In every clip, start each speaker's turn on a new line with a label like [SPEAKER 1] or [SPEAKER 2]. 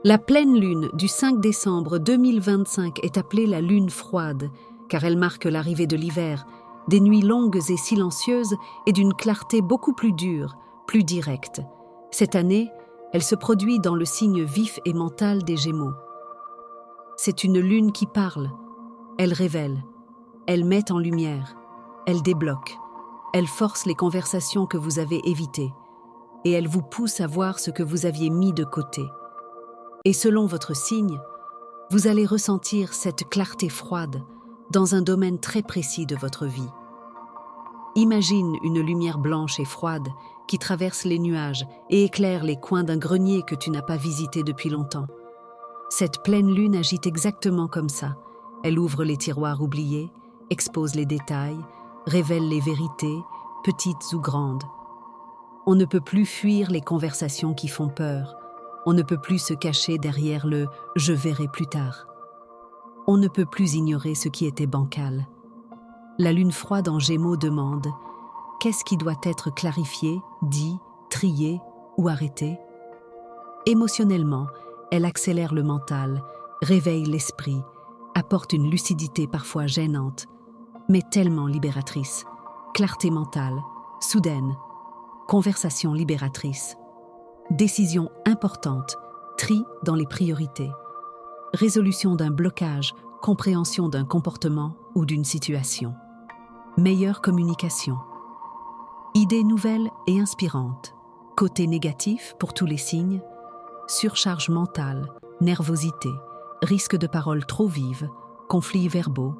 [SPEAKER 1] La pleine lune du 5 décembre 2025 est appelée la lune froide, car elle marque l'arrivée de l'hiver, des nuits longues et silencieuses et d'une clarté beaucoup plus dure, plus directe. Cette année, elle se produit dans le signe vif et mental des Gémeaux. C'est une lune qui parle, elle révèle, elle met en lumière, elle débloque, elle force les conversations que vous avez évitées, et elle vous pousse à voir ce que vous aviez mis de côté. Et selon votre signe, vous allez ressentir cette clarté froide dans un domaine très précis de votre vie. Imagine une lumière blanche et froide qui traverse les nuages et éclaire les coins d'un grenier que tu n'as pas visité depuis longtemps. Cette pleine lune agit exactement comme ça. Elle ouvre les tiroirs oubliés, expose les détails, révèle les vérités, petites ou grandes. On ne peut plus fuir les conversations qui font peur. On ne peut plus se cacher derrière le « je verrai plus tard ». On ne peut plus ignorer ce qui était bancal. La lune froide en Gémeaux demande « qu'est-ce qui doit être clarifié, dit, trié ou arrêté ?» Émotionnellement, elle accélère le mental, réveille l'esprit, apporte une lucidité parfois gênante, mais tellement libératrice. Clarté mentale, soudaine, conversation libératrice. Décision importante, tri dans les priorités. Résolution d'un blocage, compréhension d'un comportement ou d'une situation. Meilleure communication. Idées nouvelles et inspirantes. Côté négatif pour tous les signes. Surcharge mentale, nervosité, risque de paroles trop vives, conflits verbaux,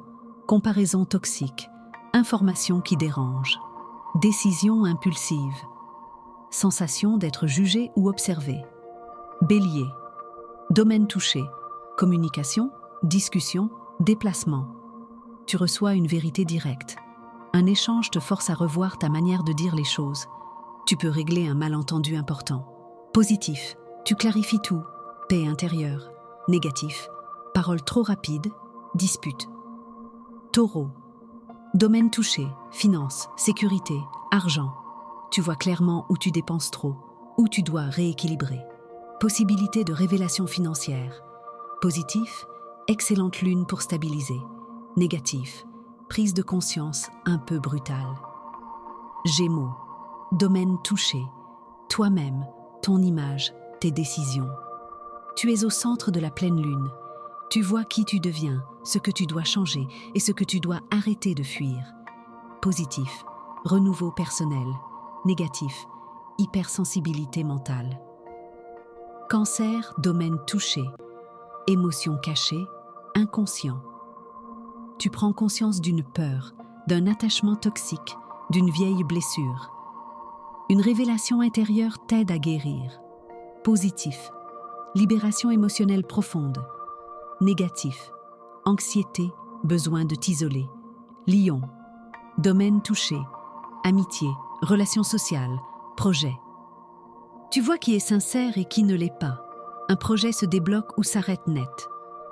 [SPEAKER 1] comparaisons toxiques, informations qui dérangent. Décision impulsive. Sensation d'être jugé ou observé. Bélier. Domaine touché. Communication, discussion, déplacement. Tu reçois une vérité directe. Un échange te force à revoir ta manière de dire les choses. Tu peux régler un malentendu important. Positif. Tu clarifies tout. Paix intérieure. Négatif. Paroles trop rapides. Dispute. Taureau. Domaine touché. Finance, sécurité, argent. Tu vois clairement où tu dépenses trop, où tu dois rééquilibrer. Possibilité de révélation financière. Positif, excellente lune pour stabiliser. Négatif, prise de conscience un peu brutale. Gémeaux, domaine touché. Toi-même, ton image, tes décisions. Tu es au centre de la pleine lune. Tu vois qui tu deviens, ce que tu dois changer et ce que tu dois arrêter de fuir. Positif, renouveau personnel. Négatif, hypersensibilité mentale. Cancer, domaine touché. Émotions cachées, inconscient. Tu prends conscience d'une peur, d'un attachement toxique, d'une vieille blessure. Une révélation intérieure t'aide à guérir. Positif, libération émotionnelle profonde. Négatif, anxiété, besoin de t'isoler. Lion, domaine touché, amitié, relations sociales, projet. Tu vois qui est sincère et qui ne l'est pas. Un projet se débloque ou s'arrête net.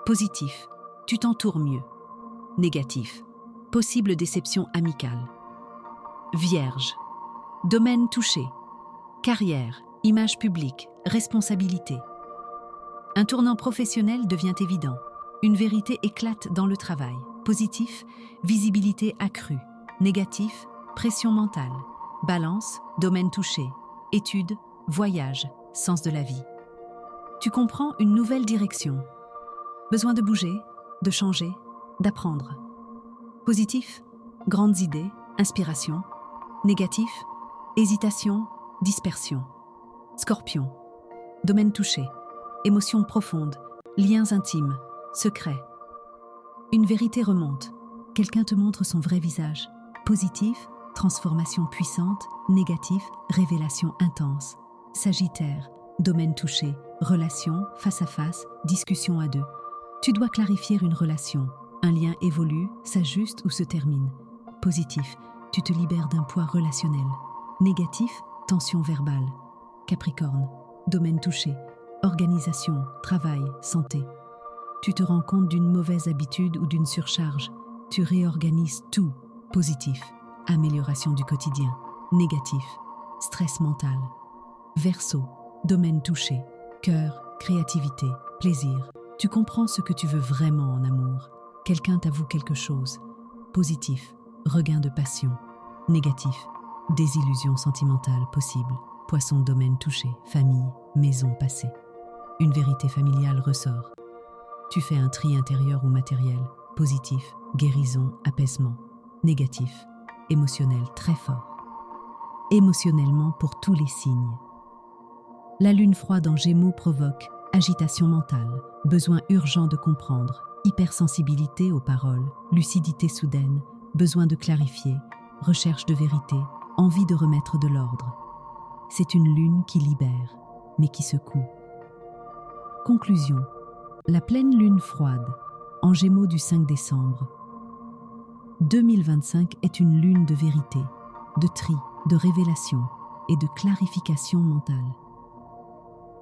[SPEAKER 1] Positif, tu t'entoures mieux. Négatif, possible déception amicale. Vierge, domaine touché, carrière, image publique, responsabilité. Un tournant professionnel devient évident. Une vérité éclate dans le travail. Positif, visibilité accrue. Négatif, pression mentale. Balance, domaine touché. Études, voyage, sens de la vie. Tu comprends une nouvelle direction. Besoin de bouger, de changer, d'apprendre. Positif, grandes idées, inspiration. Négatif, hésitation, dispersion. Scorpion, domaine touché. Émotions profondes, liens intimes, secrets. Une vérité remonte. Quelqu'un te montre son vrai visage. Positif, transformation puissante. Négatif, révélation intense. Sagittaire, domaine touché. Relation, face à face, discussion à deux. Tu dois clarifier une relation. Un lien évolue, s'ajuste ou se termine. Positif, tu te libères d'un poids relationnel. Négatif, tension verbale. Capricorne, domaine touché. Organisation, travail, santé. Tu te rends compte d'une mauvaise habitude ou d'une surcharge. Tu réorganises tout. Positif, amélioration du quotidien. Négatif, stress mental. Verseau, domaine touché. Cœur, créativité, plaisir. Tu comprends ce que tu veux vraiment en amour. Quelqu'un t'avoue quelque chose. Positif, regain de passion. Négatif, désillusion sentimentale possible. Poisson, domaine touché, famille, maison passée. Une vérité familiale ressort. Tu fais un tri intérieur ou matériel. Positif, guérison, apaisement. Négatif, émotionnel très fort. Émotionnellement pour tous les signes. La lune froide en Gémeaux provoque agitation mentale, besoin urgent de comprendre, hypersensibilité aux paroles, lucidité soudaine, besoin de clarifier, recherche de vérité, envie de remettre de l'ordre. C'est une lune qui libère, mais qui secoue. Conclusion. La pleine lune froide, en Gémeaux du 5 décembre 2025 est une lune de vérité, de tri, de révélation et de clarification mentale.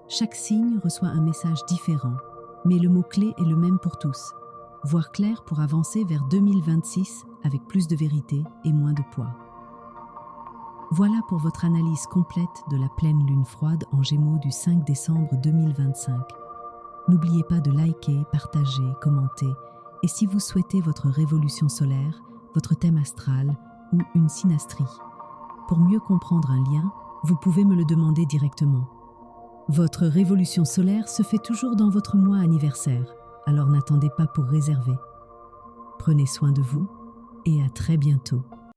[SPEAKER 1] Chaque signe reçoit un message différent, mais le mot-clé est le même pour tous. Voir clair pour avancer vers 2026 avec plus de vérité et moins de poids. Voilà pour votre analyse complète de la pleine lune froide en Gémeaux du 5 décembre 2025. N'oubliez pas de liker, partager, commenter, et si vous souhaitez votre révolution solaire, votre thème astral ou une synastrie. Pour mieux comprendre un lien, vous pouvez me le demander directement. Votre révolution solaire se fait toujours dans votre mois anniversaire, alors n'attendez pas pour réserver. Prenez soin de vous et à très bientôt.